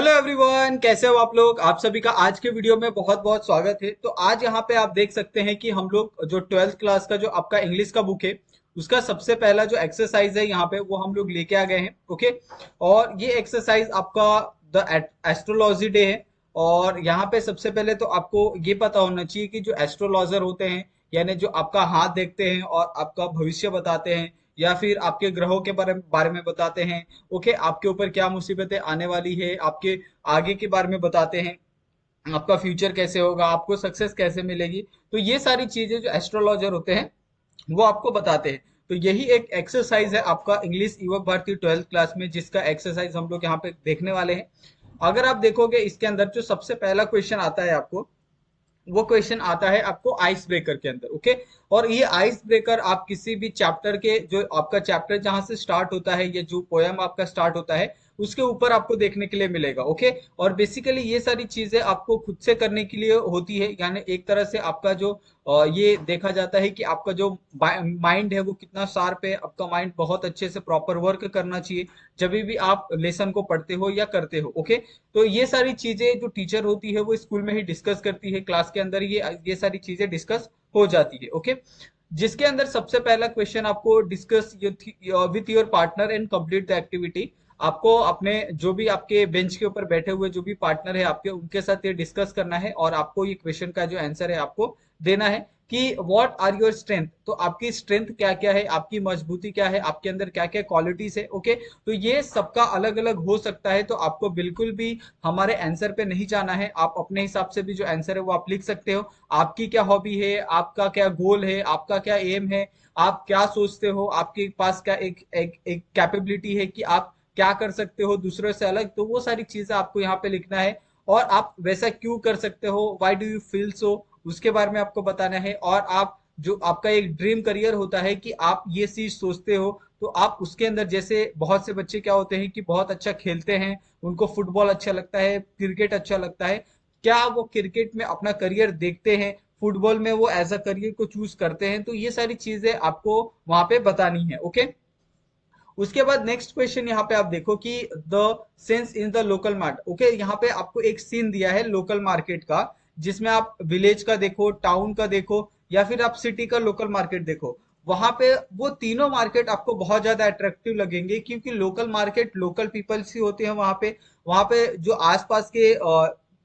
Hello everyone, कैसे हो आप लोग। आप सभी का आज के वीडियो में बहुत बहुत स्वागत है। तो आज यहाँ पे आप देख सकते हैं कि हम लोग जो 12th क्लास का जो आपका इंग्लिश का बुक है उसका सबसे पहला जो एक्सरसाइज है यहाँ पे वो हम लोग लेके आ गए हैं। ओके, और ये एक्सरसाइज आपका द एस्ट्रोलॉजी डे है। और यहाँ पे सबसे पहले तो आपको ये पता होना चाहिए कि जो एस्ट्रोलॉजर होते हैं यानी जो आपका हाथ देखते हैं और आपका भविष्य बताते हैं या फिर आपके ग्रहों के बारे में बताते हैं। ओके, आपके ऊपर क्या मुसीबतें आने वाली है, आपके आगे के बारे में बताते हैं, आपका फ्यूचर कैसे होगा, आपको सक्सेस कैसे मिलेगी। तो ये सारी चीजें जो एस्ट्रोलॉजर होते हैं वो आपको बताते हैं। तो यही एक एक्सरसाइज है आपका इंग्लिश युवक भारती 12th क्लास में, जिसका एक्सरसाइज हम लोग यहाँ पे देखने वाले हैं। अगर आप देखोगे इसके अंदर जो सबसे पहला क्वेश्चन आता है आपको, वो क्वेश्चन आता है आपको आइस ब्रेकर के अंदर। ओके, और ये आइस ब्रेकर आप किसी भी चैप्टर के, जो आपका चैप्टर जहां से स्टार्ट होता है, ये जो पोयम आपका स्टार्ट होता है उसके ऊपर आपको देखने के लिए मिलेगा। ओके, और बेसिकली ये सारी चीजें आपको खुद से करने के लिए होती है, यानी एक तरह से आपका जो ये देखा जाता है कि आपका जो माइंड है वो कितना शार्प है। आपका माइंड बहुत अच्छे से प्रॉपर वर्क करना चाहिए जब भी आप लेसन को पढ़ते हो या करते हो। ओके, तो ये सारी चीजें जो टीचर होती है वो स्कूल में ही डिस्कस करती है, क्लास के अंदर ये सारी चीजें डिस्कस हो जाती है। ओके, जिसके अंदर सबसे पहला क्वेश्चन आपको discuss with your partner and complete the activity. आपको अपने जो भी आपके बेंच के ऊपर बैठे हुए जो भी पार्टनर है आपके, उनके साथ ये डिस्कस करना है और आपको ये क्वेश्चन का जो आंसर है आपको देना है कि व्हाट आर योर स्ट्रेंथ। तो आपकी स्ट्रेंथ क्या क्या है, आपकी मजबूती क्या है, आपके अंदर क्या क्या क्वालिटीज है। ओके, तो ये सबका अलग अलग हो सकता है, तो आपको बिल्कुल भी हमारे आंसर पे नहीं जाना है। आप अपने हिसाब से भी जो आंसर है वो आप लिख सकते हो। आपकी क्या हॉबी है, आपका क्या गोल है, आपका क्या एम है, आप क्या सोचते हो, आपके पास क्या एक कैपेबिलिटी है कि आप क्या कर सकते हो दूसरों से अलग, तो वो सारी चीजें आपको यहाँ पे लिखना है। और आप वैसा क्यों कर सकते हो, why do you feel so, उसके बारे में आपको बताना है। और आप जो आपका एक ड्रीम करियर होता है कि आप ये चीज सोचते हो, तो आप उसके अंदर, जैसे बहुत से बच्चे क्या होते हैं कि बहुत अच्छा खेलते हैं, उनको फुटबॉल अच्छा लगता है, क्रिकेट अच्छा लगता है, क्या वो क्रिकेट में अपना करियर देखते हैं, फुटबॉल में वो एज अ करियर को चूज करते हैं। तो ये सारी चीजें आपको वहां पे बतानी है। ओके, उसके बाद नेक्स्ट क्वेश्चन यहाँ पे आप देखो कि the sense in the local market. Okay, यहाँ पे आपको एक सीन दिया है लोकल मार्केट का, जिसमें आप विलेज का देखो, टाउन का देखो या फिर आप सिटी का लोकल मार्केट देखो। वहां पे वो तीनों मार्केट आपको बहुत ज्यादा अट्रैक्टिव लगेंगे, क्योंकि लोकल मार्केट लोकल पीपल्स ही होते हैं वहां पे। वहां पे जो आसपास के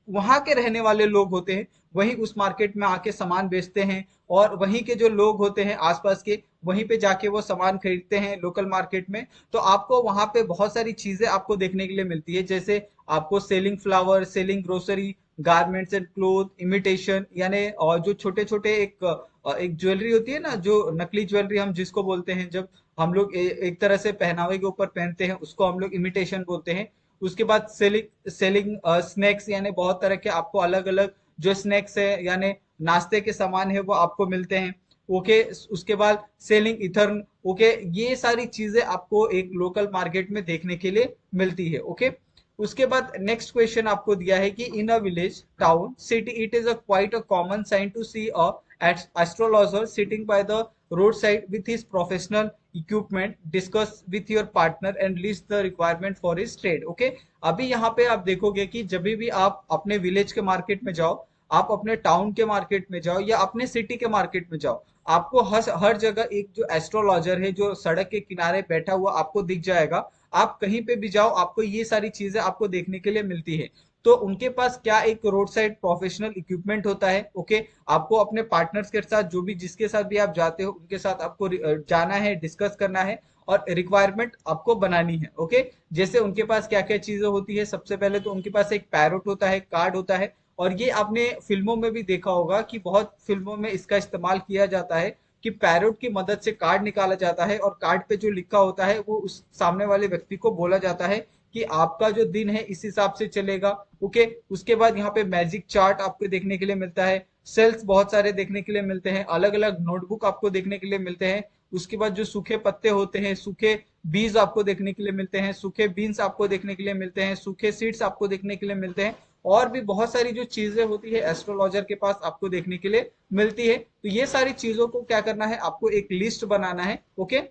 वहां के रहने वाले लोग होते हैं वही उस मार्केट में आके सामान बेचते हैं, और वहीं के जो लोग होते हैं आसपास के, वहीं पे जाके वो सामान खरीदते हैं लोकल मार्केट में। तो आपको वहां पे बहुत सारी चीजें आपको देखने के लिए मिलती है, जैसे आपको selling flower, selling grocery, garments and cloth, imitation, यानी और जो छोटे छोटे एक ज्वेलरी होती है ना, जो नकली ज्वेलरी हम जिसको बोलते हैं, जब हम लोग एक तरह से पहनावे के ऊपर पहनते हैं उसको हम लोग इमिटेशन बोलते हैं। उसके बाद सेलिंग सेलिंग स्नैक्स, यानी बहुत तरह के आपको अलग अलग जो स्नैक्स है यानी नाश्ते के सामान है वो आपको मिलते हैं। ओके, उसके बाद सेलिंग इथर्न। ओके, ये सारी चीजें आपको एक लोकल मार्केट में देखने के लिए मिलती है। ओके, उसके बाद नेक्स्ट क्वेश्चन आपको दिया है कि in a village, town, city, it is a quite a common sign to see a astrologer sitting by the road side with his professional equipment, discuss with your partner and list the requirement for his trade. Okay, अभी यहाँ पे आप देखोगे कि जब भी आप अपने विलेज के मार्केट में जाओ, आप अपने टाउन के मार्केट में जाओ या अपने सिटी के मार्केट में जाओ, आपको हर जगह एक जो एस्ट्रोलॉजर है जो सड़क के किनारे बैठा हुआ आपको दिख जाएगा। आप कहीं पे भी जाओ आपको ये सारी चीजें आपको देखने के लिए मिलती है। तो उनके पास क्या एक रोड साइड प्रोफेशनल इक्विपमेंट होता है। ओके, आपको अपने पार्टनर्स के साथ, जो भी जिसके साथ भी आप जाते हो उनके साथ आपको जाना है, डिस्कस करना है और रिक्वायरमेंट आपको बनानी है। ओके, जैसे उनके पास क्या क्या चीजें होती है, सबसे पहले तो उनके पास एक पैरोट होता है, कार्ड होता है। और ये आपने फिल्मों में भी देखा होगा कि बहुत फिल्मों में इसका इस्तेमाल किया जाता है कि पैरोट की मदद से कार्ड निकाला जाता है और कार्ड पे जो लिखा होता है वो उस सामने वाले व्यक्ति को बोला जाता है कि आपका जो दिन है इस हिसाब से चलेगा। ओके, उसके बाद यहाँ पे मैजिक चार्ट आपको देखने के लिए मिलता है, सेल्स बहुत सारे देखने के लिए मिलते हैं, अलग अलग नोटबुक आपको देखने के लिए मिलते हैं। उसके बाद जो सूखे पत्ते होते हैं, सूखे बीज आपको देखने के लिए मिलते हैं, सूखे बीन्स आपको देखने के लिए मिलते हैं, सूखे सीड्स आपको देखने के लिए मिलते हैं। और भी बहुत सारी जो चीजें होती है एस्ट्रोलॉजर के पास आपको देखने के लिए मिलती है। तो ये सारी चीजों को क्या करना है, आपको एक लिस्ट बनाना है। ओके,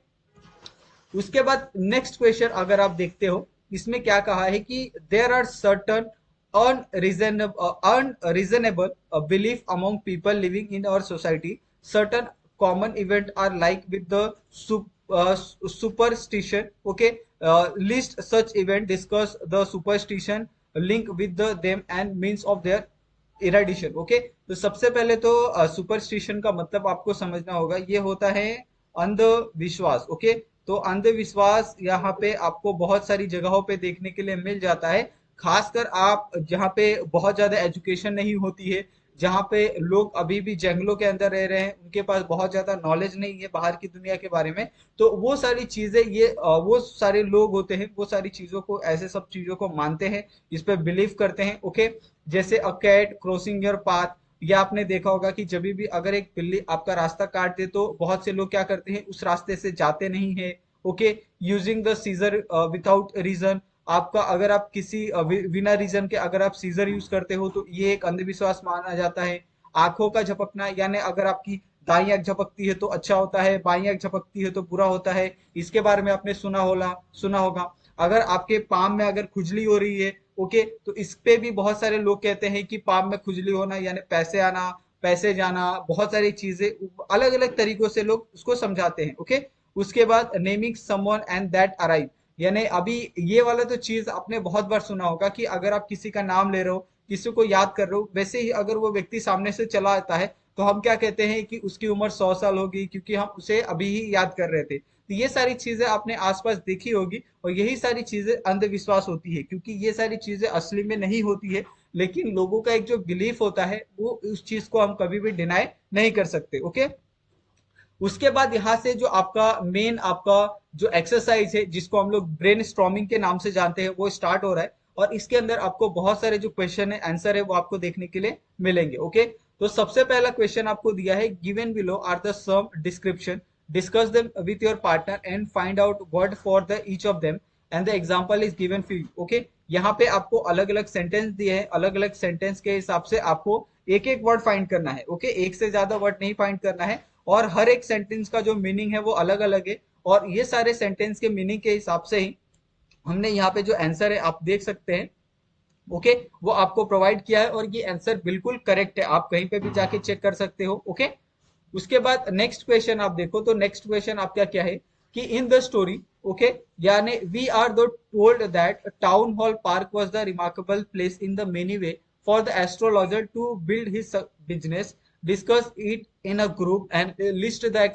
उसके बाद नेक्स्ट क्वेश्चन अगर आप देखते हो इसमें क्या कहा है कि there are certain unreasonable belief among people living in our society. Certain common event are like with the superstition. Okay, list such event, discuss the superstition, link with them and means of their erudition. Okay, तो सबसे पहले तो superstition का मतलब आपको समझना होगा, ये होता है अंधविश्वास. ओके, तो अंधविश्वास यहाँ पे आपको बहुत सारी जगहों पे देखने के लिए मिल जाता है. खासकर आप जहाँ पे बहुत ज्यादा एजुकेशन नहीं होती है, जहाँ पे लोग अभी भी जंगलों के अंदर रह रहे हैं, उनके पास बहुत ज्यादा नॉलेज नहीं है बाहर की दुनिया के बारे में, तो वो सारी चीजें वो सारे लोग होते हैं, वो सारी चीजों को, ऐसे सब चीजों को मानते हैं, इस पे बिलीव करते हैं. ओके, जैसे a cat crossing your path, या आपने देखा होगा कि जब भी अगर एक बिल्ली आपका रास्ता काट दे तो बहुत से लोग क्या करते हैं, उस रास्ते से जाते नहीं है. Okay, using the scissor without reason, आपका अगर आप किसी बिना रीजन के अगर आप सीजर यूज करते हो तो ये एक अंधविश्वास माना जाता है. आंखों का झपकना, यानी अगर आपकी दाई आंख झपकती है तो अच्छा होता है, बाई आंख झपकती है तो बुरा होता है, इसके बारे में आपने सुना होगा. अगर आपके पाम में अगर खुजली हो रही है, ओके, तो इस पे भी बहुत सारे लोग कहते हैं कि पाम में खुजली होना यानी पैसे आना, पैसे जाना, बहुत सारी चीजें अलग अलग तरीकों से लोग उसको समझाते हैं. ओके, उसके बाद naming someone and that arrive, यानी अभी ये वाला तो चीज आपने बहुत बार सुना होगा कि अगर आप किसी का नाम ले रहे हो, किसी को याद कर रहे हो, वैसे ही अगर वो व्यक्ति सामने से चला आता है तो हम क्या कहते हैं कि उसकी उम्र 100 साल होगी, क्योंकि हम उसे अभी ही याद कर रहे थे. तो ये सारी चीजें आपने आसपास देखी होगी, और यही सारी चीजें अंधविश्वास होती है, क्योंकि ये सारी चीजें असली में नहीं होती है, लेकिन लोगों का एक जो बिलीफ होता है वो उस चीज को हम कभी भी डिनाई नहीं कर सकते. ओके, उसके बाद यहाँ से जो आपका मेन आपका जो एक्सरसाइज है, जिसको हम लोग ब्रेन स्ट्रॉमिंग के नाम से जानते हैं, वो स्टार्ट हो रहा है. और इसके अंदर आपको बहुत सारे जो क्वेश्चन है, आंसर है, वो आपको देखने के लिए मिलेंगे. ओके, तो सबसे पहला क्वेश्चन आपको दिया है, given below are the some description, discuss them with your partner and find out word for the each of them and the example is given for you. Okay, यहाँ पे आपको अलग अलग सेंटेंस दिए हैं, अलग अलग सेंटेंस के हिसाब से आपको एक एक वर्ड फाइंड करना है. ओके, एक से ज्यादा वर्ड नहीं फाइंड करना है, और हर एक सेंटेंस का जो मीनिंग है वो अलग अलग है, और ये सारे सेंटेंस के मीनिंग के हिसाब से ही हमने यहाँ पे जो आंसर है आप देख सकते हैं. ओके, वो आपको प्रोवाइड किया है, और ये आंसर बिल्कुल करेक्ट है, आप कहीं पे भी जाके चेक कर सकते हो. ओके, उसके बाद नेक्स्ट क्वेश्चन आप देखो, तो नेक्स्ट क्वेश्चन आपका क्या है कि इन द स्टोरी, ओके, यानी we are the told that town hall park was the remarkable place in the many way for the astrologer to build his business, discuss it in a group and list the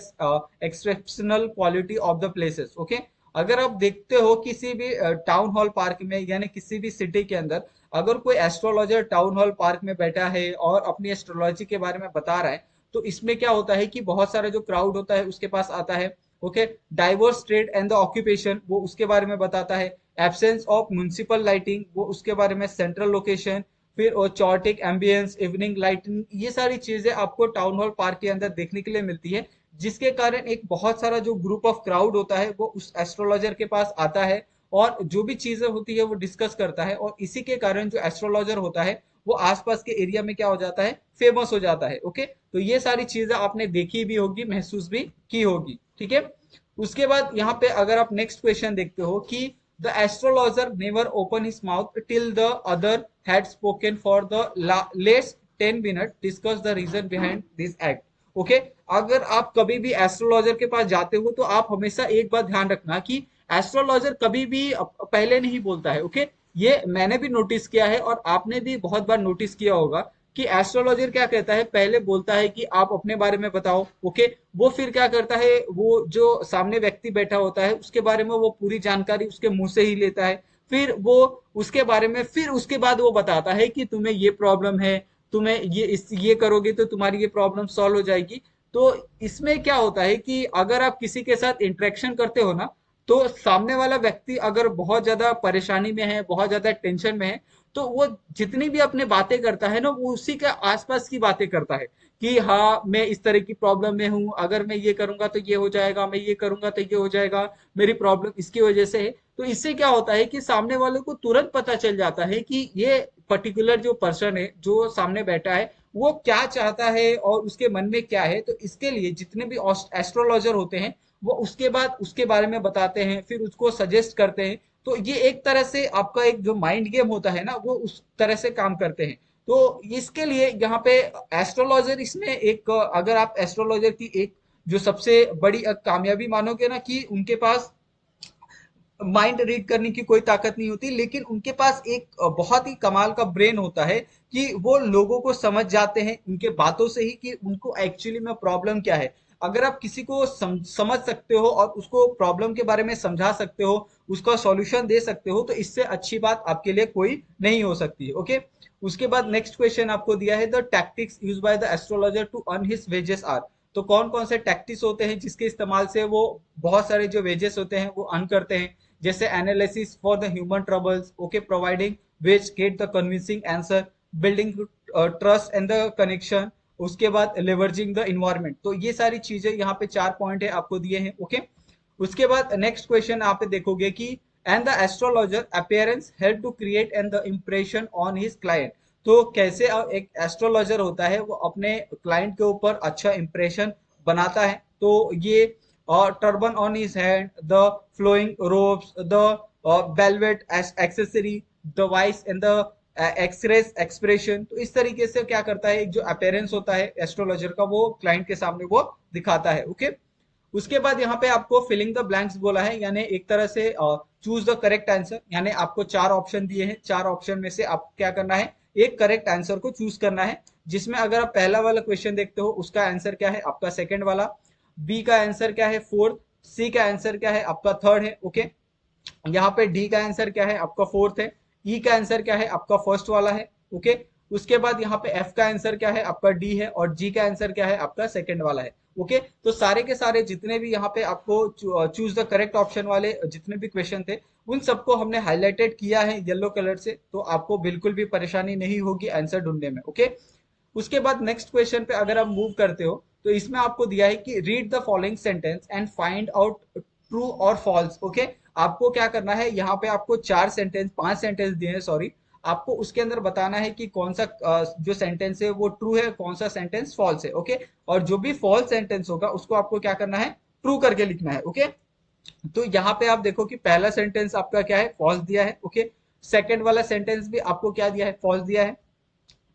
exceptional quality of the places. Okay, अगर आप देखते हो किसी भी town hall park में, यानी किसी भी सिटी के अंदर, अगर कोई एस्ट्रोलॉजर टाउन हॉल पार्क में बैठा है और अपनी एस्ट्रोलॉजी के बारे में बता रहा है, तो इसमें क्या होता है कि बहुत सारा जो क्राउड होता है उसके पास आता है. Okay, diverse trade and the occupation, वो उसके बारे में बताता है. एब्सेंस ऑफ म्युनिसिपल लाइटिंग, वो उसके बारे में. सेंट्रल लोकेशन, फिर चॉटिक एम्बियंस, इवनिंग लाइटिंग, ये सारी चीजें आपको टाउन हॉल पार्क के अंदर देखने के लिए मिलती है, जिसके कारण एक बहुत सारा जो ग्रुप ऑफ क्राउड होता है वो उस एस्ट्रोलॉजर के पास आता है, और जो भी चीजें होती है वो डिस्कस करता है, और इसी के कारण जो एस्ट्रोलॉजर होता है वो आसपास के एरिया में क्या हो जाता है, फेमस हो जाता है. ओके, तो ये सारी चीजें आपने देखी भी होगी, महसूस भी की होगी. ठीक है, उसके बाद यहाँ पे अगर आप नेक्स्ट क्वेश्चन देखते हो कि the astrologer never open his mouth till the other had spoken for the lets 10 minute, discuss the reason behind this act. Okay, अगर आप कभी भी एस्ट्रोलॉजर के पास जाते हो तो आप हमेशा एक बात ध्यान रखना कि एस्ट्रोलॉजर कभी भी पहले नहीं बोलता है. ओके, ये मैंने भी नोटिस किया है, और आपने भी बहुत बार नोटिस किया होगा कि एस्ट्रोलॉजर क्या कहता है, पहले बोलता है कि आप अपने बारे में बताओ. ओके, वो फिर क्या करता है, वो जो सामने व्यक्ति बैठा होता है उसके बारे में वो पूरी जानकारी उसके मुंह से ही लेता है, फिर वो उसके बारे में, फिर उसके बाद वो बताता है कि तुम्हें ये प्रॉब्लम है, तुम्हें ये करोगे तो तुम्हारी ये प्रॉब्लम सॉल्व हो जाएगी. तो इसमें क्या होता है कि अगर आप किसी के साथ इंटरेक्शन करते हो ना, तो सामने वाला व्यक्ति अगर बहुत ज्यादा परेशानी में है, बहुत ज्यादा टेंशन में है, तो वो जितनी भी अपने बातें करता है ना, वो उसी के आसपास की बातें करता है कि हाँ मैं इस तरह की प्रॉब्लम में हूँ, अगर मैं ये करूंगा तो ये हो जाएगा, मैं ये करूंगा तो ये हो जाएगा, मेरी प्रॉब्लम इसकी वजह से है. तो इससे क्या होता है कि सामने वाले को तुरंत पता चल जाता है कि ये पर्टिकुलर जो पर्सन है, जो सामने बैठा है, वो क्या चाहता है और उसके मन में क्या है. तो इसके लिए जितने भी एस्ट्रोलॉजर होते हैं वो उसके बाद उसके बारे में बताते हैं, फिर उसको सजेस्ट करते हैं, तो ये एक तरह से आपका एक जो माइंड गेम होता है ना, वो उस तरह से काम करते हैं। तो इसके लिए यहाँ पे एस्ट्रोलॉजर इसमें एक, अगर आप एस्ट्रोलॉजर की एक जो सबसे बड़ी कामयाबी मानोगे ना, कि उनके पास माइंड रीड करने की कोई ताकत नहीं होती, लेकिन उनके पास एक बहुत ही कमाल का ब्रेन होता है कि वो लोगों को समझ जाते हैं उनके बातों से ही कि उनको एक्चुअली में प्रॉब्लम क्या है। अगर आप किसी को समझ सकते हो और उसको प्रॉब्लम के बारे में समझा सकते हो, उसका सॉल्यूशन दे सकते हो, तो इससे अच्छी बात आपके लिए कोई नहीं हो सकती है। ओके, उसके बाद नेक्स्ट क्वेश्चन आपको दिया है, the tactics use by the astrologer to earn his wages are. तो कौन कौन से टैक्टिक्स होते हैं जिसके इस्तेमाल से वो बहुत सारे जो वेजेस होते हैं वो अर्न करते हैं। जैसे analysis for the human troubles, okay, providing which get the convincing answer, building trust and the connection, उसके बाद लेवर्जिंग द इन्वायरमेंट। तो ये सारी चीजें यहाँ पे 4 पॉइंट है आपको दिए हैं। ओके, उसके बाद नेक्स्ट क्वेश्चन आप देखोगे कि and the astrologer appearance help to create and the impression on his client. तो कैसे एक एस्ट्रोलॉजर होता है वो अपने क्लाइंट के ऊपर अच्छा इंप्रेशन बनाता है। तो ये turban on his hand, the flowing robes, the velvet accessory, the voice and the X-rays expression. तो इस तरीके से क्या करता है, एक जो अपेयरेंस होता है एस्ट्रोलॉजर का वो क्लाइंट के सामने वो दिखाता है। ओके, उसके बाद यहाँ पे आपको फिलिंग द ब्लैंक्स बोला है, यानी एक तरह से चूज द करेक्ट आंसर। यानी आपको 4 ऑप्शन दिए हैं, 4 ऑप्शन में से आपको क्या करना है, एक करेक्ट आंसर को चूज करना है। जिसमें अगर आप पहला वाला क्वेश्चन देखते हो उसका आंसर क्या है आपका सेकंड वाला, बी का आंसर क्या है फोर्थ, सी का आंसर क्या है आपका थर्ड है। ओके, यहाँ पे डी का आंसर क्या है आपका फोर्थ है, ई का आंसर क्या है आपका फर्स्ट वाला है। ओके, उसके बाद यहाँ पे एफ का आंसर क्या है आपका डी है, और जी का आंसर क्या है आपका सेकंड वाला है। ओके, तो सारे के सारे जितने भी यहाँ पे आपको चूज द करेक्ट ऑप्शन वाले जितने भी क्वेश्चन थे उन सबको हमने हाईलाइटेड किया है येलो कलर से, तो आपको बिल्कुल भी परेशानी नहीं होगी आंसर ढूंढने में। ओके, उसके बाद नेक्स्ट क्वेश्चन पे अगर आप मूव करते हो तो इसमें आपको दिया है कि read the following sentence and find out true और फॉल्स। ओके, आपको क्या करना है, यहाँ पे आपको 4 सेंटेंस 5 सेंटेंस दिए हैं, सॉरी, आपको उसके अंदर बताना है कि कौन सा जो सेंटेंस है वो ट्रू है, कौन सा सेंटेंस फॉल्स है। ओके, और जो भी फॉल्स सेंटेंस होगा उसको आपको क्या करना है, ट्रू करके लिखना है। ओके, तो यहाँ पे आप देखो कि पहला सेंटेंस आपका क्या है, फॉल्स दिया है। ओके, सेकंड वाला सेंटेंस भी आपको क्या दिया है, फॉल्स दिया है।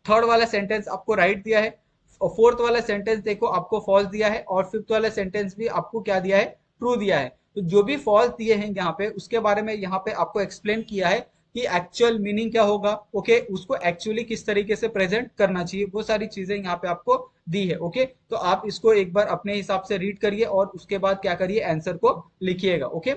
थर्ड वाला सेंटेंस आपको राइट दिया है, और फोर्थ वाला सेंटेंस देखो आपको फॉल्स दिया है, और फिफ्थ वाला सेंटेंस भी आपको क्या दिया है, ट्रू दिया है। तो जो भी फॉल्स दिए हैं यहाँ पे उसके बारे में यहाँ पे आपको एक्सप्लेन किया है कि एक्चुअल मीनिंग क्या होगा। ओके, उसको एक्चुअली किस तरीके से प्रेजेंट करना चाहिए, वो सारी चीजें यहाँ पे आपको दी है। ओके, तो आप इसको एक बार अपने हिसाब से रीड करिए और उसके बाद क्या करिए, आंसर को लिखिएगा। ओके,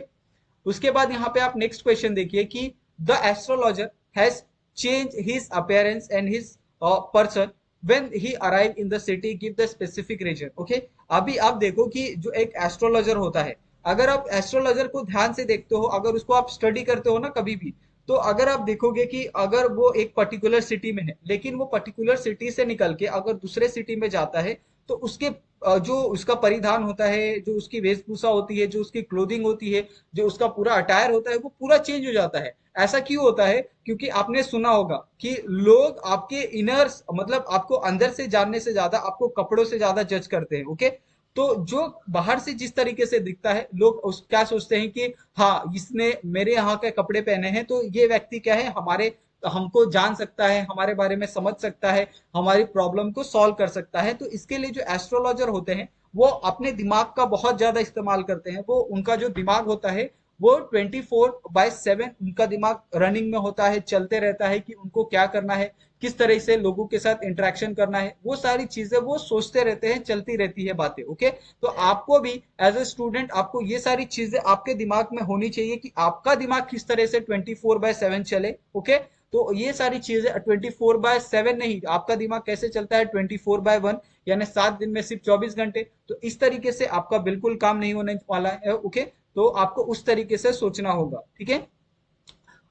उसके बाद यहाँ पे आप नेक्स्ट क्वेश्चन देखिए कि the astrologer has change his appearance and his person when he arrive in the city, give the specific reason. Okay, अभी आप देखो कि जो एक एस्ट्रोलॉजर होता है, अगर आप एस्ट्रोलॉजर को ध्यान से देखते हो, अगर उसको आप स्टडी करते हो ना कभी भी, तो अगर आप देखोगे कि अगर वो एक पर्टिकुलर सिटी में है लेकिन वो पर्टिकुलर सिटी से निकल के अगर दूसरे सिटी में जाता है, तो उसके जो उसका परिधान होता है, जो उसकी वेशभूषा होती है, जो उसकी क्लोथिंग होती है, जो उसका पूरा अटायर होता है, वो पूरा चेंज हो जाता है। ऐसा क्यों होता है, क्योंकि आपने सुना होगा कि लोग आपके इनर्स मतलब आपको अंदर से जानने से ज्यादा आपको कपड़ों से ज्यादा जज करते हैं। ओके, तो जो बाहर से जिस तरीके से दिखता है लोग उस क्या सोचते हैं कि हाँ इसने मेरे यहाँ के कपड़े पहने हैं तो ये व्यक्ति क्या है, हमारे हमको जान सकता है, हमारे बारे में समझ सकता है, हमारी प्रॉब्लम को सॉल्व कर सकता है। तो इसके लिए जो एस्ट्रोलॉजर होते हैं वो अपने दिमाग का बहुत ज्यादा इस्तेमाल करते हैं। वो उनका जो दिमाग होता है वो 24/7 उनका दिमाग रनिंग में होता है, चलते रहता है कि उनको क्या करना है, किस तरह से लोगों के साथ इंटरेक्शन करना है, वो सारी चीजें वो सोचते रहते हैं, चलती रहती है बातें। ओके, तो आपको भी एज ए स्टूडेंट आपको ये सारी चीजें आपके दिमाग में होनी चाहिए कि आपका दिमाग किस तरह से 24/7 चले। ओके, तो ये सारी चीजें 24/7 नहीं, आपका दिमाग कैसे चलता है 24/1, यानी 7 दिन में सिर्फ 24 घंटे। तो इस तरीके से आपका बिल्कुल काम नहीं होने वाला है। ओके, तो आपको उस तरीके से सोचना होगा। ठीक है,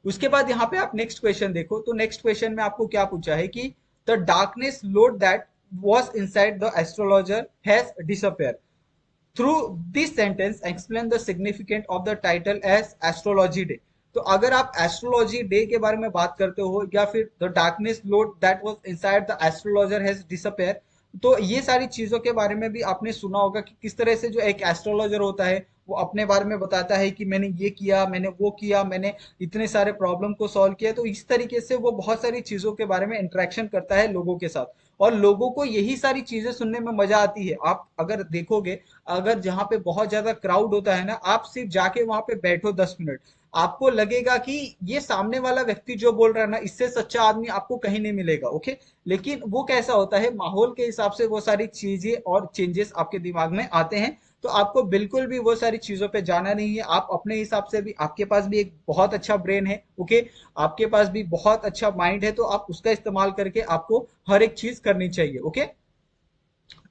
उसके बाद यहाँ पे आप नेक्स्ट क्वेश्चन देखो, तो नेक्स्ट क्वेश्चन में आपको क्या पूछा है कि the darkness load that was inside the astrologer has disappear. Through this sentence explain the significant of the title as astrology day. तो अगर आप एस्ट्रोलॉजी डे के बारे में बात करते हो या फिर the darkness load that was inside the astrologer has disappear, तो ये सारी चीजों के बारे में भी आपने सुना होगा कि किस तरह से जो एक एस्ट्रोलॉजर होता है वो अपने बारे में बताता है कि मैंने ये किया, मैंने वो किया, मैंने इतने सारे प्रॉब्लम को सॉल्व किया। तो इस तरीके से वो बहुत सारी चीजों के बारे में इंटरेक्शन करता है लोगों के साथ, और लोगों को यही सारी चीजें सुनने में मजा आती है। आप अगर देखोगे, अगर जहाँ पे बहुत ज्यादा क्राउड होता है ना, आप सिर्फ जाके वहां पे बैठो 10 मिनट, आपको लगेगा कि ये सामने वाला व्यक्ति जो बोल रहा है ना, इससे सच्चा आदमी आपको कहीं नहीं मिलेगा। ओके, लेकिन वो कैसा होता है, माहौल के हिसाब से वो सारी चीजें और चेंजेस आपके दिमाग में आते हैं। तो आपको बिल्कुल भी वो सारी चीजों पे जाना नहीं है। आप अपने हिसाब से भी, आपके पास भी एक बहुत अच्छा ब्रेन है, ओके, आपके पास भी बहुत अच्छा माइंड है, तो आप उसका इस्तेमाल करके आपको हर एक चीज करनी चाहिए। ओके,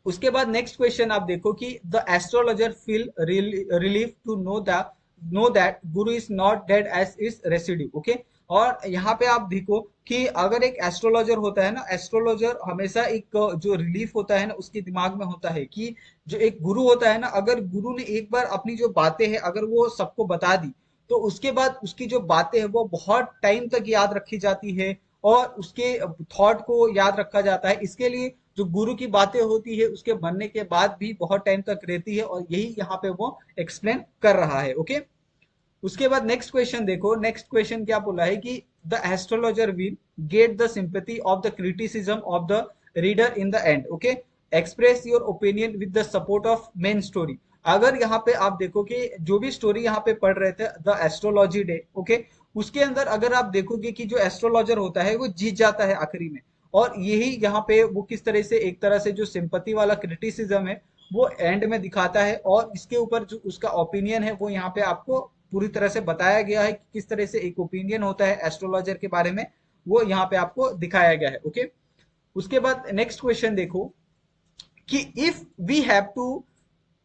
उसके बाद नेक्स्ट क्वेश्चन आप देखो कि the astrologer feel relief to know that Guru is not dead as is residue. Okay, और यहाँ पे आप देखो कि अगर एक एस्ट्रोलॉजर होता है ना, एस्ट्रोलॉजर हमेशा एक जो रिलीफ होता है ना उसके दिमाग में होता है कि जो एक गुरु होता है ना, अगर गुरु ने एक बार अपनी जो बातें हैं अगर वो सबको बता दी, तो उसके बाद उसकी जो बातें हैं वो बहुत टाइम तक याद रखी जाती है, और उसके थॉट को याद रखा जाता है। इसके लिए जो गुरु की बातें होती है उसके बनने के बाद भी बहुत टाइम तक रहती है, और यही यहाँ पे वो एक्सप्लेन कर रहा है। ओके, उसके बाद नेक्स्ट क्वेश्चन देखो, नेक्स्ट क्वेश्चन क्या बोला है कि the astrologer will get the sympathy of the criticism of the reader in the end. Okay, express your opinion with the support of main story. अगर यहाँ पे आप देखो कि जो भी स्टोरी यहाँ पे पढ़ रहे थे द एस्ट्रोलॉजी डे, ओके, उसके अंदर अगर आप देखोगे कि जो एस्ट्रोलॉजर होता है वो जीत जाता है आखिरी में, और यही यहाँ पे वो किस तरह से एक तरह से जो सिंपैथी वाला क्रिटिसिज्म है वो एंड में दिखाता है, और इसके ऊपर जो उसका ओपिनियन है वो यहाँ पे आपको पूरी तरह से बताया गया है कि किस तरह से एक ओपिनियन होता है एस्ट्रोलॉजर के बारे में, वो यहाँ पे आपको दिखाया गया है। ओके, उसके बाद नेक्स्ट क्वेश्चन देखो कि if we have to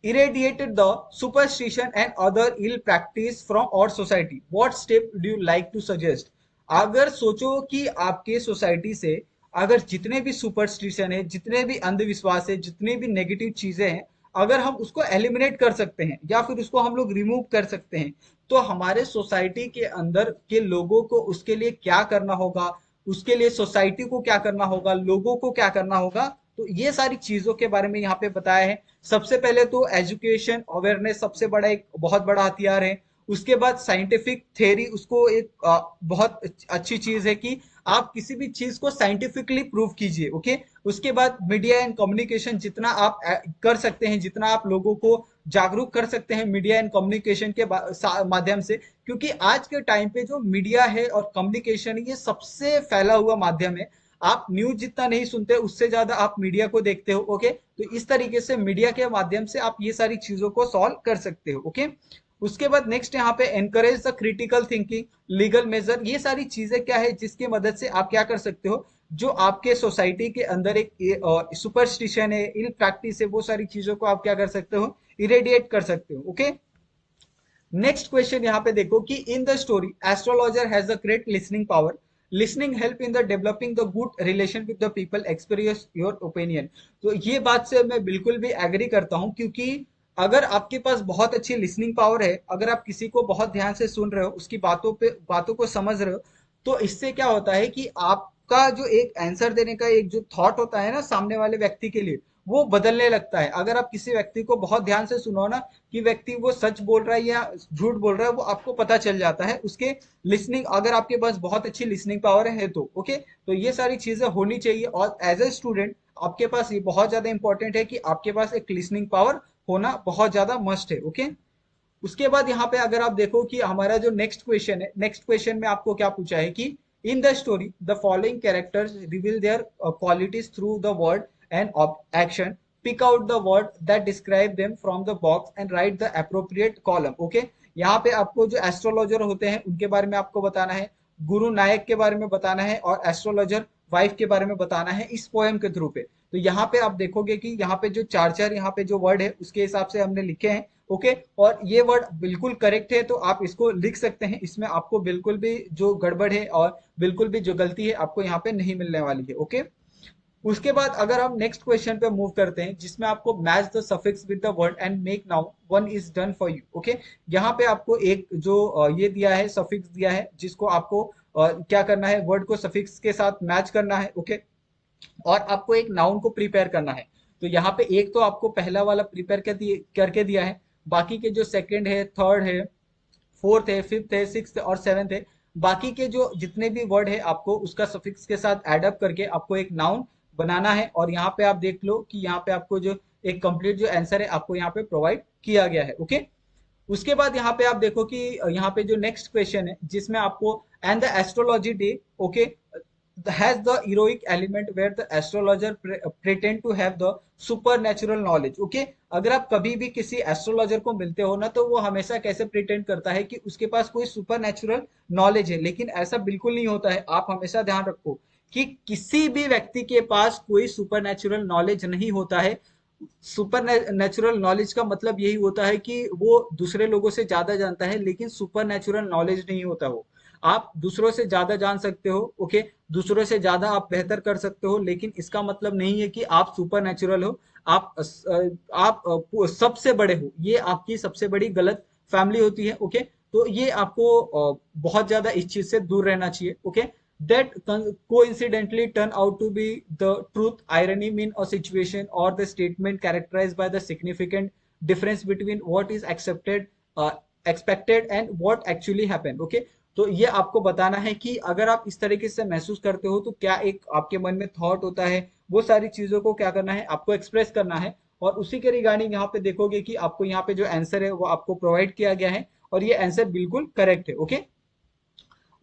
irradiated the superstition and other ill practice from our society, what step do you like to suggest? अगर सोचो कि आपके सोसाइटी से अगर जितने भी सुपरस्टिशन है, जितने भी अंधविश्वास है, जितनी भी नेगेटिव चीजें हैं, अगर हम उसको एलिमिनेट कर सकते हैं या फिर उसको हम लोग रिमूव कर सकते हैं, तो हमारे सोसाइटी के अंदर के लोगों को उसके लिए क्या करना होगा, उसके लिए सोसाइटी को क्या करना होगा, लोगों को क्या करना होगा। तो ये सारी चीजों के बारे में यहाँ पे बताया है। सबसे पहले तो एजुकेशन अवेयरनेस सबसे बड़ा एक बहुत बड़ा हथियार है। उसके बाद साइंटिफिक थ्योरी, उसको एक बहुत अच्छी चीज है कि आप किसी भी चीज को साइंटिफिकली प्रूव कीजिए। ओके, उसके बाद मीडिया एंड कम्युनिकेशन, जितना आप कर सकते हैं, जितना आप लोगों को जागरूक कर सकते हैं मीडिया एंड कम्युनिकेशन के माध्यम से, क्योंकि आज के टाइम पे जो मीडिया है और कम्युनिकेशन, ये सबसे फैला हुआ माध्यम है। आप न्यूज जितना नहीं सुनते उससे ज्यादा आप मीडिया को देखते हो। ओके, तो इस तरीके से मीडिया के माध्यम से आप ये सारी चीजों को सॉल्व कर सकते हो। ओके, उसके बाद नेक्स्ट यहाँ पे encourage the critical thinking, legal measure, ये सारी चीजें क्या है जिसकी मदद से आप क्या कर सकते हो, जो आपके सोसाइटी के अंदर एक सुपरस्टिशन है, इल प्रैक्टिस है, वो सारी चीजों को आप क्या कर सकते हो, इरेडिएट कर सकते हो। ओके, नेक्स्ट क्वेश्चन यहाँ पे देखो कि in the story astrologer has a great listening power, listening help in the developing the good relation with the people, experience your opinion. तो ये बात से मैं बिल्कुल भी एग्री करता हूँ, क्योंकि अगर आपके पास बहुत अच्छी लिसनिंग पावर है, अगर आप किसी को बहुत ध्यान से सुन रहे हो, उसकी बातों को समझ रहे हो, तो इससे क्या होता है कि आपका जो एक आंसर देने का एक जो थॉट होता है ना सामने वाले व्यक्ति के लिए, वो बदलने लगता है। अगर आप किसी व्यक्ति को बहुत ध्यान से सुनो ना, कि व्यक्ति वो सच बोल रहा है या झूठ बोल रहा है, वो आपको पता चल जाता है उसके लिसनिंग, अगर आपके पास बहुत अच्छी लिसनिंग पावर है तो। ओके, तो ये सारी चीजें होनी चाहिए, और एज ए स्टूडेंट आपके पास ये बहुत ज्यादा इंपॉर्टेंट है कि आपके पास एक लिसनिंग पावर होना बहुत ज्यादा मस्ट है। ओके, उसके बाद यहाँ पे अगर आप देखो कि हमारा जो नेक्स्ट क्वेश्चन है, नेक्स्ट क्वेश्चन में आपको क्या पूछा है कि in the story the following characters reveal their qualities through the word and action, pick out the word that describe them from the box and write the appropriate column. Okay, यहाँ पे आपको जो एस्ट्रोलॉजर होते हैं उनके बारे में आपको बताना है, गुरु नायक के बारे में बताना है, और एस्ट्रोलॉजर वाइफ के बारे में बताना है इस पोएम के थ्रू पे। तो यहाँ पे आप देखोगे कि यहाँ पे जो चार चार यहाँ पे जो वर्ड है उसके हिसाब से हमने लिखे हैं। ओके, और ये वर्ड बिल्कुल करेक्ट है, तो आप इसको लिख सकते हैं, इसमें आपको बिल्कुल भी जो गड़बड़ है और बिल्कुल भी जो गलती है आपको यहाँ पे नहीं मिलने वाली है। ओके, उसके बाद अगर हम नेक्स्ट क्वेश्चन पे मूव करते हैं, जिसमें आपको match the suffix with the word and make now one is done for you. Okay, यहाँ पे आपको एक जो ये दिया है, सफिक्स दिया है, जिसको आपको क्या करना है, वर्ड को सफिक्स के साथ मैच करना है। ओके, और आपको एक नाउन को प्रिपेयर करना है। तो यहाँ पे एक तो आपको पहला वाला प्रिपेयर करके दिया है, बाकी के जो सेकंड है, थर्ड है, फोर्थ है, फिफ्थ है, सिक्स्थ और सेवेंथ है, बाकी के जो जितने भी वर्ड है आपको उसका सफिक्स के साथ एड अप करके आपको एक नाउन बनाना है। और यहाँ पे आप देख लो कि यहाँ पे आपको जो एक कंप्लीट जो आंसर है आपको यहाँ पे प्रोवाइड किया गया है। ओके, उसके बाद यहाँ पे आप देखो कि यहाँ पे जो नेक्स्ट क्वेश्चन है जिसमें आपको and the astrology day, okay, has the heroic element where the astrologer pretend to have the supernatural knowledge। Okay, अगर आप कभी भी किसी एस्ट्रोलॉजर को मिलते हो ना तो वो हमेशा कैसे प्रिटेंड करता है कि उसके पास कोई सुपर नेचुरल नॉलेज है, लेकिन ऐसा बिल्कुल नहीं होता है। आप हमेशा ध्यान रखो कि किसी भी व्यक्ति के पास कोई सुपर नेचुरल नॉलेज नहीं होता है। सुपर नेचुरल नॉलेज का मतलब यही होता है कि वो दूसरे लोगों से ज्यादा जानता है, लेकिन सुपर नेचुरल नॉलेज नहीं होता वो। आप दूसरों से ज्यादा जान सकते हो, ओके, दूसरों से ज्यादा आप बेहतर कर सकते हो, लेकिन इसका मतलब नहीं है कि आप सुपर नेचुरल हो। आप सबसे बड़े हो, ये आपकी सबसे बड़ी गलत फैमिली होती है। ओके, तो ये आपको बहुत ज्यादा इस चीज से दूर रहना चाहिए। Okay, that coincidentally turn out to be the truth, irony, mean a situation or the statement characterized by the significant difference between what is accepted, uh, expected and what actually happened। Okay, तो ये आपको बताना है कि अगर आप इस तरीके से महसूस करते हो तो क्या एक आपके मन में थॉट होता है, वो सारी चीजों को क्या करना है, आपको एक्सप्रेस करना है। और उसी के रिगार्डिंग यहाँ पे देखोगे कि आपको यहाँ पे जो आंसर है वो आपको प्रोवाइड किया गया है और ये आंसर बिल्कुल करेक्ट है। ओके,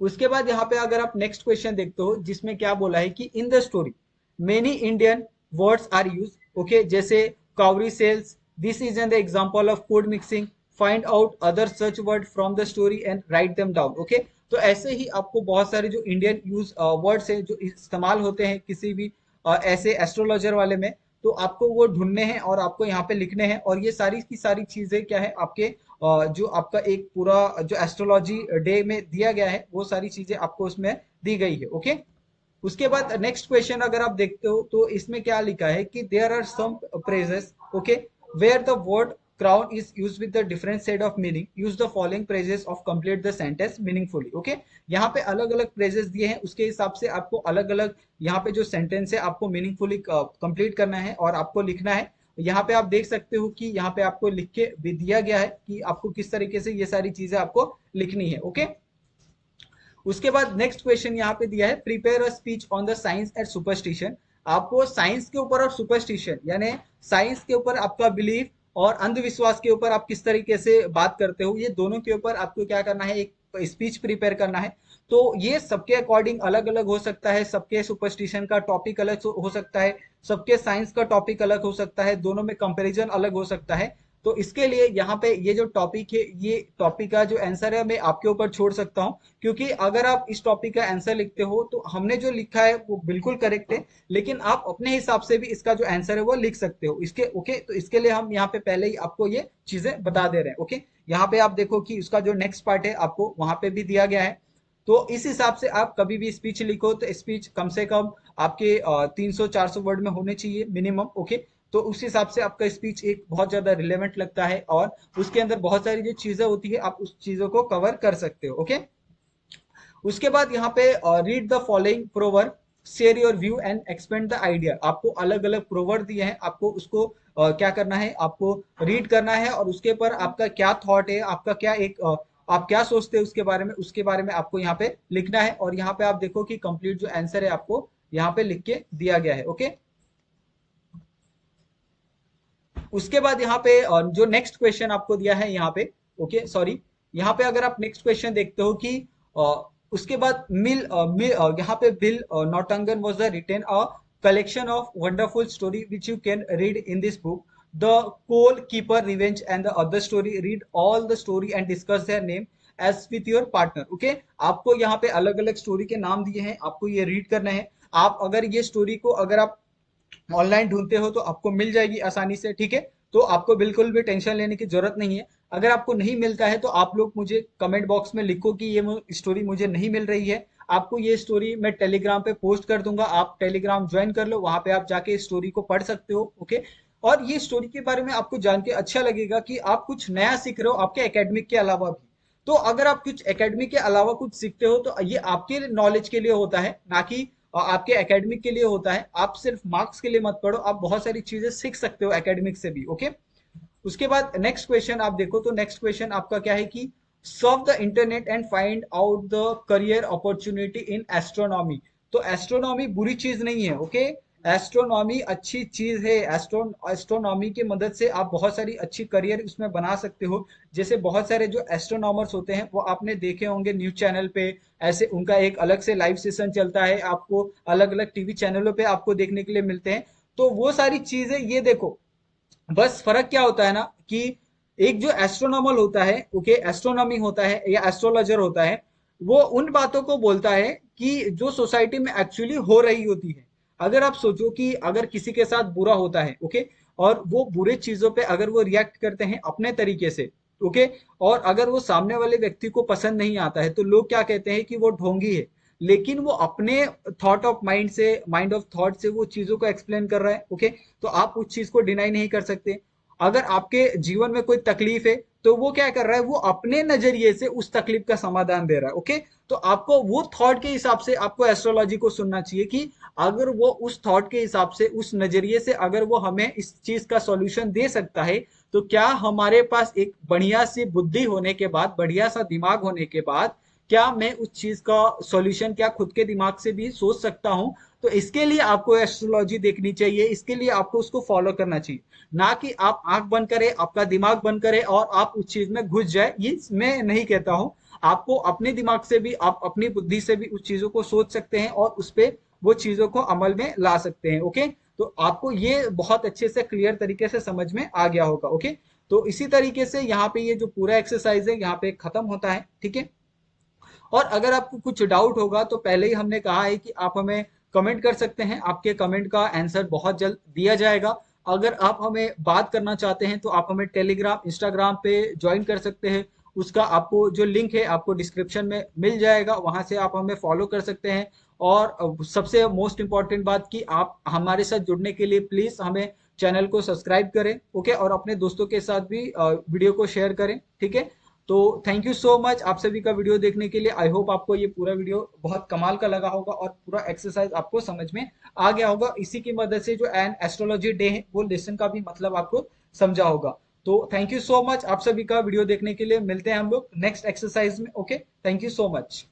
उसके बाद यहाँ पे अगर आप नेक्स्ट क्वेश्चन देखते हो जिसमें क्या बोला है कि in the story many Indian words are use. Okay, जैसे cowrie shells, this is an the example of code mixing, find out other search word from the story and write them down. Okay, तो ऐसे ही आपको बहुत सारे जो Indian use words हैं जो इस्तेमाल होते हैं किसी भी ऐसे एस्ट्रोलॉजर वाले में, तो आपको वो ढूंढने हैं और आपको यहाँ पे लिखने हैं। और ये सारी की सारी चीजें क्या है आपके जो आपका एक पूरा जो एस्ट्रोलॉजी डे में दिया गया है वो सारी चीजें आपको उसमें दी गई है। ओके, उसके बाद नेक्स्ट क्वेश्चन अगर आप देखते हो तो इसमें क्या लिखा है कि there are some phrases, okay, where the word crown is use with the different set of meaning, use the following phrases of complete the sentence meaningfully. Okay, यहाँ पे अलग अलग प्रेजेस दिए हैं, उसके हिसाब से आपको अलग अलग यहाँ पे जो सेंटेंस है आपको मीनिंगफुली कंप्लीट करना है और आपको लिखना है। यहाँ पे आप देख सकते हो कि यहाँ पे आपको लिख के भी दिया गया है कि आपको किस तरीके से ये सारी चीजें आपको लिखनी है। ओके, उसके बाद नेक्स्ट क्वेश्चन यहाँ पे दिया है prepare a speech on the science and superstition. आपको साइंस के ऊपर और सुपरस्टिशन यानी साइंस के ऊपर आपका बिलीफ और अंधविश्वास के ऊपर आप किस तरीके से बात करते हो, ये दोनों के ऊपर आपको क्या करना है, एक स्पीच प्रिपेयर करना है। तो ये सबके अकॉर्डिंग अलग अलग हो सकता है, सबके सुपरस्टिशन का टॉपिक अलग हो सकता है, सबके साइंस का टॉपिक अलग हो सकता है, दोनों में कंपैरिजन अलग हो सकता है। तो इसके लिए यहाँ पे ये जो टॉपिक है, ये टॉपिक का जो आंसर है मैं आपके ऊपर छोड़ सकता हूँ, क्योंकि अगर आप इस टॉपिक का आंसर लिखते हो तो हमने जो लिखा है वो बिल्कुल करेक्ट है, लेकिन आप अपने हिसाब से भी इसका जो आंसर है वो लिख सकते हो इसके। ओके, तो इसके लिए हम यहाँ पे पहले ही आपको ये चीजें बता दे रहे हैं। ओके, यहाँ पे आप देखो कि उसका जो नेक्स्ट पार्ट है आपको वहां पे भी दिया गया है। तो इस हिसाब से आप कभी भी स्पीच लिखो तो स्पीच कम से कम आपके 300-400 वर्ड में होने चाहिए मिनिमम। ओके, तो उस हिसाब से आपका स्पीच एक बहुत ज्यादा रिलेवेंट लगता है और उसके अंदर बहुत सारी जो चीजें होती है आप उस चीजों को कवर कर सकते हो। ओके, उसके बाद यहाँ पे read the following proverb, share your view and expand the idea. आपको अलग अलग प्रोवर्ब दिए हैं, आपको उसको क्या करना है, आपको रीड करना है और उसके ऊपर आपका क्या थॉट है, आपका क्या एक आप क्या सोचते हैं उसके बारे में आपको यहाँ पे लिखना है। और यहाँ पे आप देखो कि कंप्लीट जो आंसर है आपको यहाँ पे लिख के दिया गया है। ओके, उसके बाद यहाँ पे जो नेक्स्ट क्वेश्चन आपको दिया है यहाँ पे, ओके सॉरी, यहाँ पे अगर आप नेक्स्ट क्वेश्चन देखते हो कि अ, उसके बाद यहाँ पे Bill Naughton was the written a collection of wonderful story which you can read in this book, the coal keeper revenge and the other story, read all the story and discuss their name as with your partner. Okay, आपको यहाँ पे अलग अलग story के नाम दिए हैं, आपको ये रीड करना है। आप अगर ये स्टोरी को अगर आप ऑनलाइन ढूंढते हो तो आपको मिल जाएगी आसानी से। ठीक है, तो आपको बिल्कुल भी टेंशन लेने की जरूरत नहीं है। अगर आपको नहीं मिलता है तो आप लोग मुझे कमेंट बॉक्स में लिखो कि ये स्टोरी मुझे नहीं मिल रही है। आपको ये स्टोरी मैं टेलीग्राम पे पोस्ट कर दूंगा, आप टेलीग्राम ज्वाइन कर लो, वहां पे आप जाके इस स्टोरी को पढ़ सकते हो। ओके, और ये स्टोरी के बारे में आपको जान के अच्छा लगेगा कि आप कुछ नया सीख रहे हो आपके एकेडमिक के अलावा भी। तो अगर आप कुछ एकेडमिक के अलावा कुछ सीखते हो तो ये आपके नॉलेज के लिए होता है, ना कि आपके एकेडमिक के लिए होता है। आप सिर्फ मार्क्स के लिए मत पढ़ो, आप बहुत सारी चीजें सीख सकते हो एकेडमिक से भी। ओके, उसके बाद नेक्स्ट क्वेश्चन आप देखो तो नेक्स्ट क्वेश्चन आपका क्या है कि surf the internet and find out the career opportunity in astronomy. तो एस्ट्रोनॉमी बुरी चीज नहीं है, ओके। एस्ट्रोनॉमी अच्छी चीज है। एस्ट्रोनॉमी की मदद से आप बहुत सारी अच्छी करियर उसमें बना सकते हो। जैसे बहुत सारे जो एस्ट्रोनॉमर्स होते हैं वो आपने देखे होंगे न्यूज चैनल पे, ऐसे उनका एक अलग से लाइव सेशन चलता है, आपको अलग अलग टीवी चैनलों पे आपको देखने के लिए मिलते हैं। तो वो सारी चीजें ये देखो, बस फर्क क्या होता है ना कि एक जो एस्ट्रोनॉमल होता है, ओके, एस्ट्रोनॉमी होता है या एस्ट्रोलॉजर होता है, वो उन बातों को बोलता है कि जो सोसाइटी में एक्चुअली हो रही होती है। अगर आप सोचो कि अगर किसी के साथ बुरा होता है, ओके, और वो बुरे चीजों पे अगर वो रिएक्ट करते हैं अपने तरीके से, ओके, और अगर वो सामने वाले व्यक्ति को पसंद नहीं आता है तो लोग क्या कहते हैं कि वो ढोंगी है। लेकिन वो अपने थॉट ऑफ माइंड से, माइंड ऑफ थॉट से वो चीजों को एक्सप्लेन कर रहा है, ओके। तो आप उस चीज को डिनाई नहीं कर सकते। अगर आपके जीवन में कोई तकलीफ है तो वो क्या कर रहा है, वो अपने नजरिए से उस तकलीफ का समाधान दे रहा है, ओके। तो आपको वो थॉट के हिसाब से आपको एस्ट्रोलॉजी को सुनना चाहिए कि अगर वो उस थॉट के हिसाब से, उस नजरिए से अगर वो हमें इस चीज का सॉल्यूशन दे सकता है, तो क्या हमारे पास एक बढ़िया सी बुद्धि होने के बाद, बढ़िया सा दिमाग होने के बाद, क्या मैं उस चीज का सॉल्यूशन क्या खुद के दिमाग से भी सोच सकता हूं। तो इसके लिए आपको एस्ट्रोलॉजी देखनी चाहिए, इसके लिए आपको उसको फॉलो करना चाहिए। ना कि आप आंख बंद करें, आपका दिमाग बंद करें और आप उस चीज में घुस जाए, ये मैं नहीं कहता हूं। आपको अपने दिमाग से भी, आप अपनी बुद्धि से भी उस चीजों को सोच सकते हैं और उस पे वो चीजों को अमल में ला सकते हैं, ओके। तो आपको ये बहुत अच्छे से क्लियर तरीके से समझ में आ गया होगा, ओके। तो इसी तरीके से यहाँ पे ये जो पूरा एक्सरसाइज है यहाँ पे खत्म होता है, ठीक है। और अगर आपको कुछ डाउट होगा तो पहले ही हमने कहा है कि आप हमें कमेंट कर सकते हैं, आपके कमेंट का आंसर बहुत जल्द दिया जाएगा। अगर आप हमें बात करना चाहते हैं तो आप हमें टेलीग्राम, इंस्टाग्राम पे ज्वाइन कर सकते हैं। उसका आपको जो लिंक है आपको डिस्क्रिप्शन में मिल जाएगा, वहां से आप हमें फॉलो कर सकते हैं। और सबसे मोस्ट इंपॉर्टेंट बात कि आप हमारे साथ जुड़ने के लिए प्लीज हमें चैनल को सब्सक्राइब करें, ओके, और अपने दोस्तों के साथ भी वीडियो को शेयर करें, ठीक है। तो थैंक यू सो मच आप सभी का वीडियो देखने के लिए। आई होप आपको ये पूरा वीडियो बहुत कमाल का लगा होगा और पूरा एक्सरसाइज आपको समझ में आ गया होगा। इसी की मदद से जो एन एस्ट्रोलॉजी डे है वो लेसन का भी मतलब आपको समझा होगा। तो थैंक यू सो मच आप सभी का वीडियो देखने के लिए। मिलते हैं हम लोग नेक्स्ट एक्सरसाइज में, okay. Thank you so much.